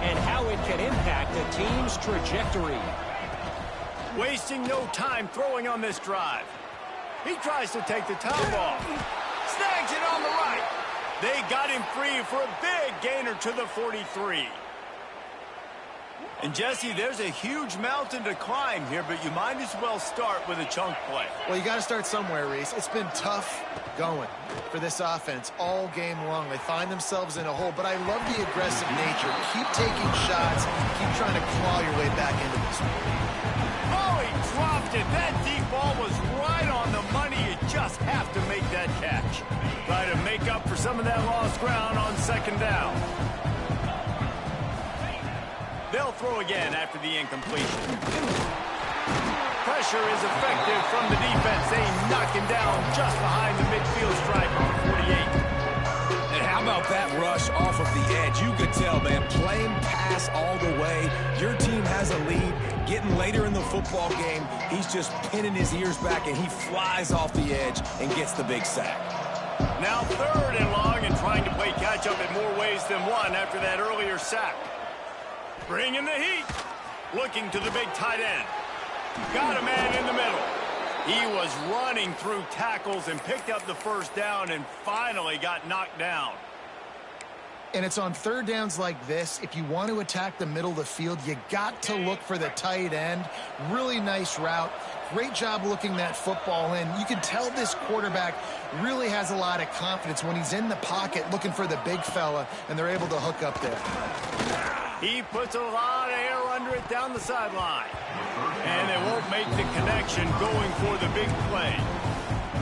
and how it can impact a team's trajectory. Wasting no time throwing on this drive. He tries to take the top off. Snags it on the right. They got him free for a big gainer to the 43. And Jesse, there's a huge mountain to climb here, but you might as well start with a chunk play. Well, you got to start somewhere, Reese. It's been tough going for this offense all game long. They find themselves in a hole, but I love the aggressive nature. Keep taking shots. Keep trying to claw your way back into this one. Oh, he dropped it. That deep ball was right on the money. You just have to make that catch. Try to make up for some of that lost ground on second down. They'll throw again after the incompletion. Pressure is effective from the defense. They knock him down just behind the midfield stripe on 48. And how about that rush off of the edge? You could tell, man, playing pass all the way. Your team has a lead. Getting later in the football game, he's just pinning his ears back, and he flies off the edge and gets the big sack. Now 3rd and long, and trying to play catch-up in more ways than one after that earlier sack. Bringing the heat. Looking to the big tight end. Got a man in the middle. He was running through tackles and picked up the first down and finally got knocked down. And it's on third downs like this. If you want to attack the middle of the field, you got to look for the tight end. Really nice route. Great job looking that football in. You can tell this quarterback really has a lot of confidence when he's in the pocket looking for the big fella, and they're able to hook up there. He puts a lot of air under it down the sideline. And they won't make the connection going for the big play.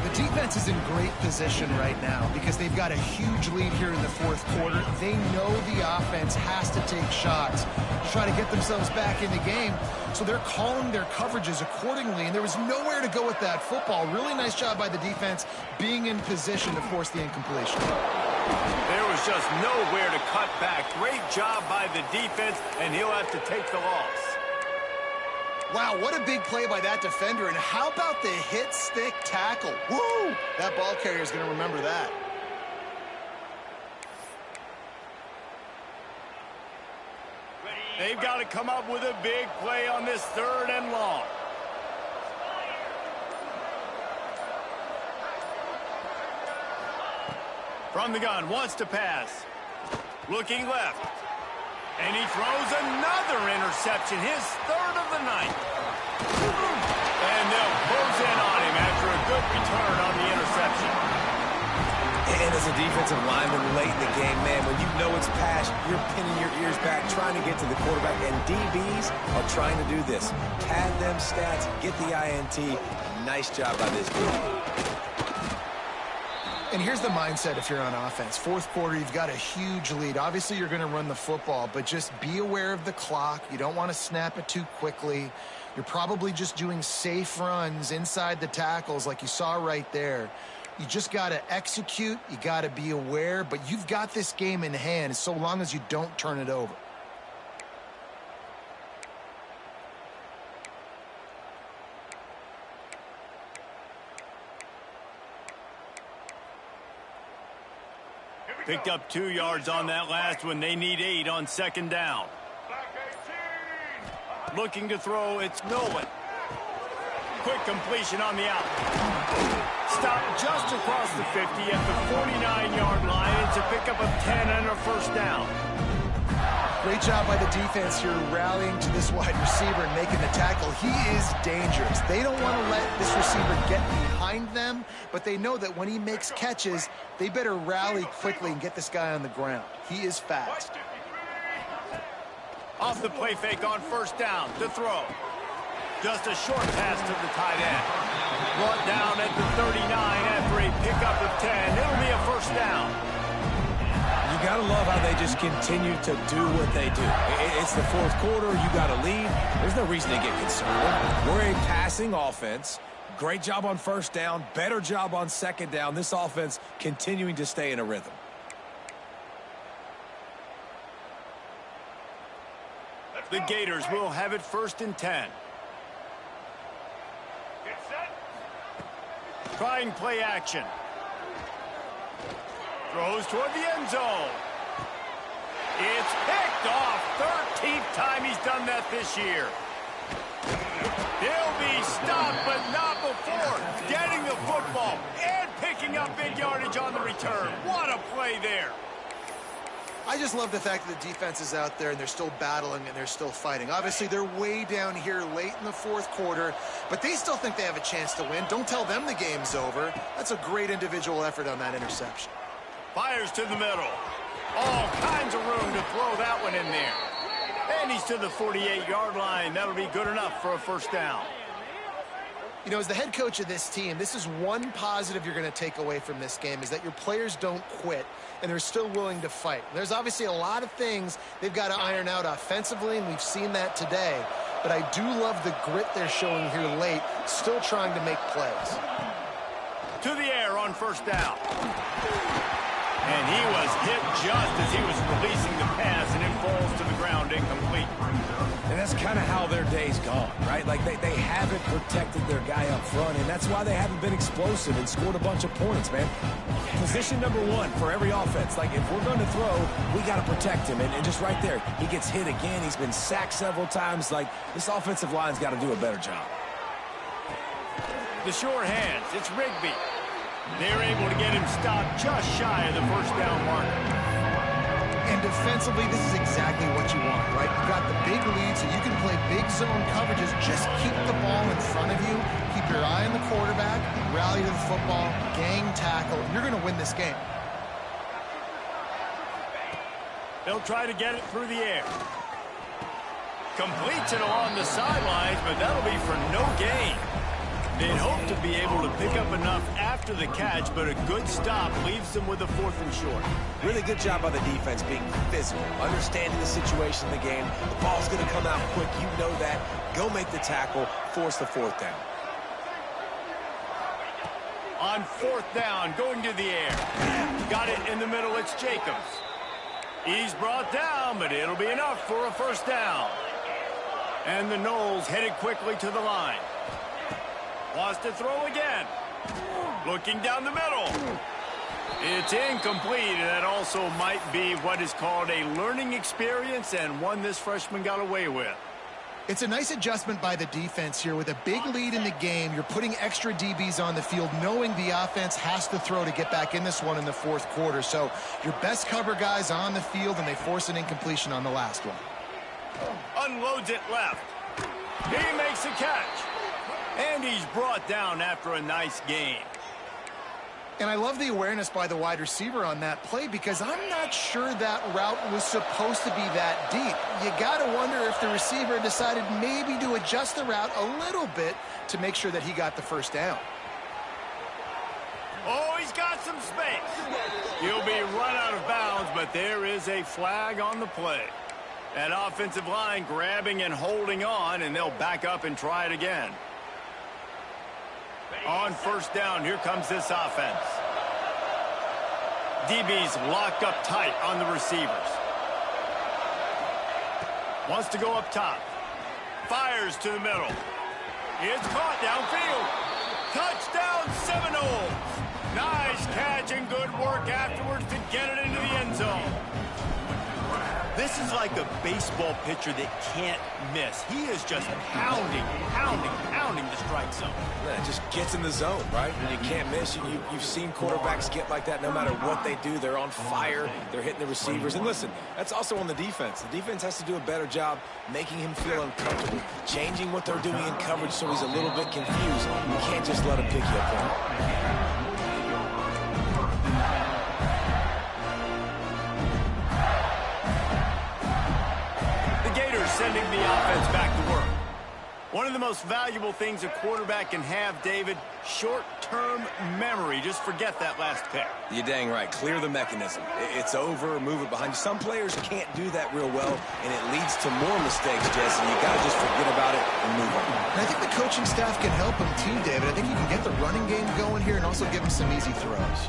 The defense is in great position right now because they've got a huge lead here in the fourth quarter. They know the offense has to take shots to try to get themselves back in the game. So they're calling their coverages accordingly, and there was nowhere to go with that football. Really nice job by the defense being in position to force the incompletion. There was just nowhere to cut back. Great job by the defense, and he'll have to take the loss. Wow, what a big play by that defender. And how about the hit stick tackle? Woo! That ball carrier is going to remember that. They've got to come up with a big play on this 3rd and long. From the gun, wants to pass. Looking left. And he throws another interception, his 3rd of the night. And they'll close in on him after a good return on the interception. And as a defensive lineman late in the game, man, when you know it's pass, you're pinning your ears back, trying to get to the quarterback. And DBs are trying to do this. Pad them stats, get the INT. Nice job by this dude. And here's the mindset if you're on offense. Fourth quarter, you've got a huge lead. Obviously, you're going to run the football, but just be aware of the clock. You don't want to snap it too quickly. You're probably just doing safe runs inside the tackles like you saw right there. You just got to execute. You got to be aware, but you've got this game in hand so long as you don't turn it over. Picked up 2 yards on that last one. They need 8 on 2nd down. Looking to throw, it's Nolan. Quick completion on the out. Stopped just across the 50 at the 49-yard line. It's a pickup of 10 and a 1st down. Great job by the defense here rallying to this wide receiver and making the tackle. He is dangerous. They don't want to let this receiver get behind them, but they know that when he makes catches, they better rally quickly and get this guy on the ground. He is fast. Off the play fake on 1st down to throw. Just a short pass to the tight end. Brought down at the 39 after a pickup of 10. It'll be a 1st down. You got to love how they just continue to do what they do. It's the fourth quarter. You got a lead. There's no reason to get concerned. We're a passing offense. Great job on 1st down. Better job on 2nd down. This offense continuing to stay in a rhythm. The Gators will have it 1st and 10. Trying play action. Throws toward the end zone. It's picked off. 13th time he's done that this year. He'll be stopped, but not before getting the football and picking up big yardage on the return. What a play there. I just love the fact that the defense is out there and they're still battling and they're still fighting. Obviously, they're way down here late in the fourth quarter, but they still think they have a chance to win. Don't tell them the game's over. That's a great individual effort on that interception. Fires to the middle. All kinds of room to throw that one in there. And he's to the 48-yard line. That'll be good enough for a 1st down. You know, as the head coach of this team, this is one positive you're going to take away from this game, is that your players don't quit and they're still willing to fight. There's obviously a lot of things they've got to iron out offensively, and we've seen that today. But I do love the grit they're showing here late, still trying to make plays. To the air on 1st down. And he was hit just as he was releasing the pass, and it falls to the ground incomplete. And that's kind of how their day's gone, right? Like they haven't protected their guy up front, and that's why they haven't been explosive and scored a bunch of points, man. Position number 1 for every offense. Like, if we're going to throw, we got to protect him. And just right there, he gets hit again. He's been sacked several times. Like, this offensive line's got to do a better job. The sure hands, it's Rigby. They're able to get him stopped just shy of the 1st down marker. defensively, this is exactly what you want, right? You've got the big lead, so you can play big zone coverages. Just keep the ball in front of you. Keep your eye on the quarterback. Rally to the football. Gang tackle. You're going to win this game. They'll try to get it through the air. Completes it along the sidelines, but that'll be for no gain. They'd hope to be able to pick up enough after the catch, but a good stop leaves them with a 4th and short. Really good job by the defense being physical, understanding the situation in the game. The ball's going to come out quick. You know that. Go make the tackle, force the 4th down. On 4th down, going to the air. Got it in the middle. It's Jacobs. He's brought down, but it'll be enough for a 1st down. And the Noles headed quickly to the line. Wants to throw again. Looking down the middle. It's incomplete, and that also might be what is called a learning experience, and one this freshman got away with. It's a nice adjustment by the defense here. With a big lead in the game, you're putting extra DBs on the field, knowing the offense has to throw to get back in this one in the 4th quarter. So your best cover guys on the field, and they force an incompletion on the last one. Unloads it left. He makes a catch. And he's brought down after a nice gain. And I love the awareness by the wide receiver on that play, because I'm not sure that route was supposed to be that deep. You got to wonder if the receiver decided maybe to adjust the route a little bit to make sure that he got the 1st down. Oh, he's got some space. He'll be run out of bounds, but there is a flag on the play. That offensive line grabbing and holding on, and they'll back up and try it again. On 1st down, here comes this offense. DB's locked up tight on the receivers. Wants to go up top. Fires to the middle. It's caught downfield. Touchdown Seminoles. Nice catch and good work afterwards to get it into the end zone. This is like a baseball pitcher that can't miss. He is just pounding the strike zone. Yeah, it just gets in the zone, right? When you can't miss, you've seen quarterbacks get like that no matter what they do. They're on fire. They're hitting the receivers. And listen, that's also on the defense. The defense has to do a better job making him feel uncomfortable, changing what they're doing in coverage so he's a little bit confused. You can't just let him pick you apart. Sending the offense back to work. One of the most valuable things a quarterback can have, David, short-term memory. Just forget that last pick. You're dang right. Clear the mechanism. It's over, move it behind you. Some players can't do that real well, and it leads to more mistakes, Jesse. You got to just forget about it and move on. And I think the coaching staff can help him too, David. I think you can get the running game going here and also give him some easy throws.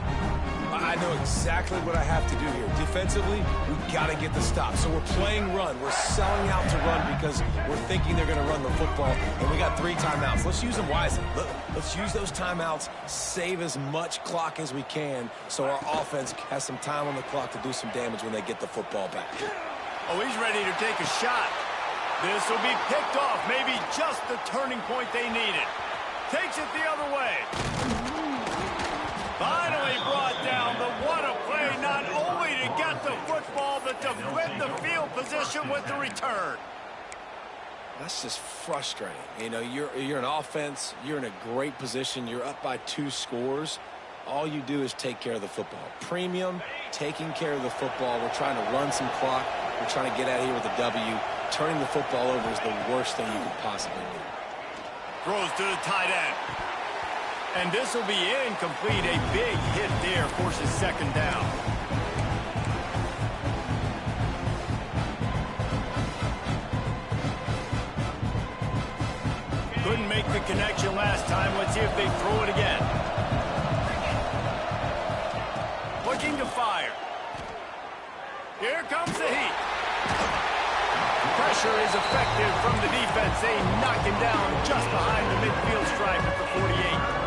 I know exactly what I have to do here. Defensively, we've got to get the stop. So we're playing run. We're selling out to run because we're thinking they're going to run the football, and we got 3 timeouts. Let's use them wisely. Let's use those timeouts, save as much clock as we can so our offense has some time on the clock to do some damage when they get the football back. Oh, he's ready to take a shot. This will be picked off. Maybe just the turning point they needed. Takes it the other way. Finally brought down, but what a play, not only to get the football, but to flip the field position with the return. That's just frustrating. You know, you're an offense, you're in a great position, you're up by 2 scores. All you do is take care of the football. Premium, taking care of the football. We're trying to run some clock. We're trying to get out of here with a W. Turning the football over is the worst thing you could possibly do. Throws to the tight end. And this will be incomplete. A big hit there forces 2nd down. Couldn't make the connection last time. Let's see if they throw it again. Looking to fire. Here comes the heat. Pressure is effective from the defense. They knock him down just behind the midfield stripe at the 48.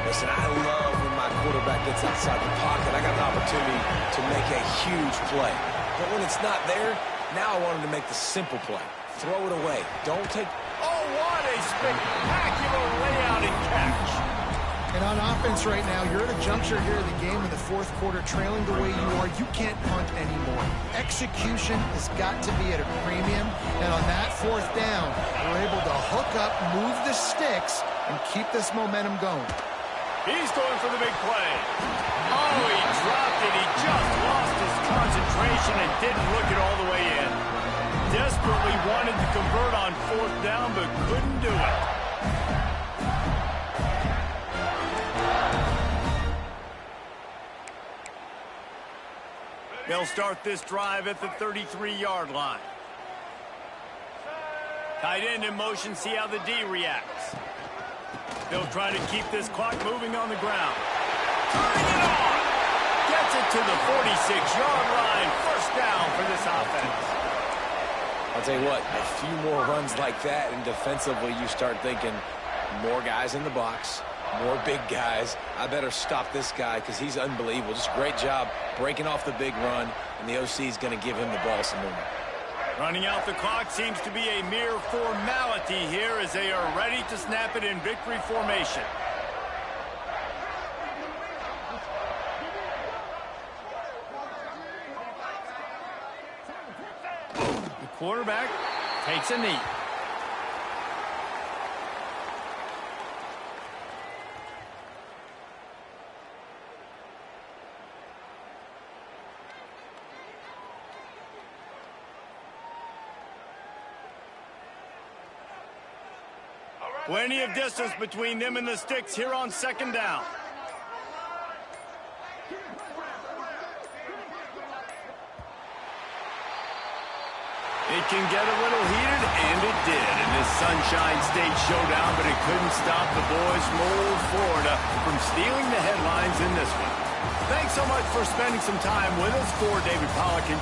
Listen, I love when my quarterback gets outside the pocket. I got an opportunity to make a huge play. But when it's not there, now I want him to make the simple play. Throw it away. Don't take... Oh, what a spectacular layout and catch. And on offense right now, you're at a juncture here of the game in the fourth quarter, trailing the way you are. You can't punt anymore. Execution has got to be at a premium. And on that fourth down, we're able to hook up, move the sticks, and keep this momentum going. He's going for the big play. Oh, he dropped it. He just lost his concentration and didn't look it all the way in. Desperately wanted to convert on fourth down, but couldn't do it. They'll start this drive at the 33-yard line. Tight end in motion, see how the D reacts. They'll try to keep this clock moving on the ground. Turning it on! Gets it to the 46-yard line. First down for this offense. I'll tell you what, a few more runs like that, and defensively you start thinking more guys in the box, more big guys. I better stop this guy because he's unbelievable. Just a great job breaking off the big run, and the OC is going to give him the ball some more. Running out the clock seems to be a mere formality here as they are ready to snap it in victory formation. The quarterback takes a knee. Plenty of distance between them and the sticks here on second down. It can get a little heated, and it did in this Sunshine State showdown, but it couldn't stop the boys from old Florida from stealing the headlines in this one. Thanks so much for spending some time with us. For David Pollack and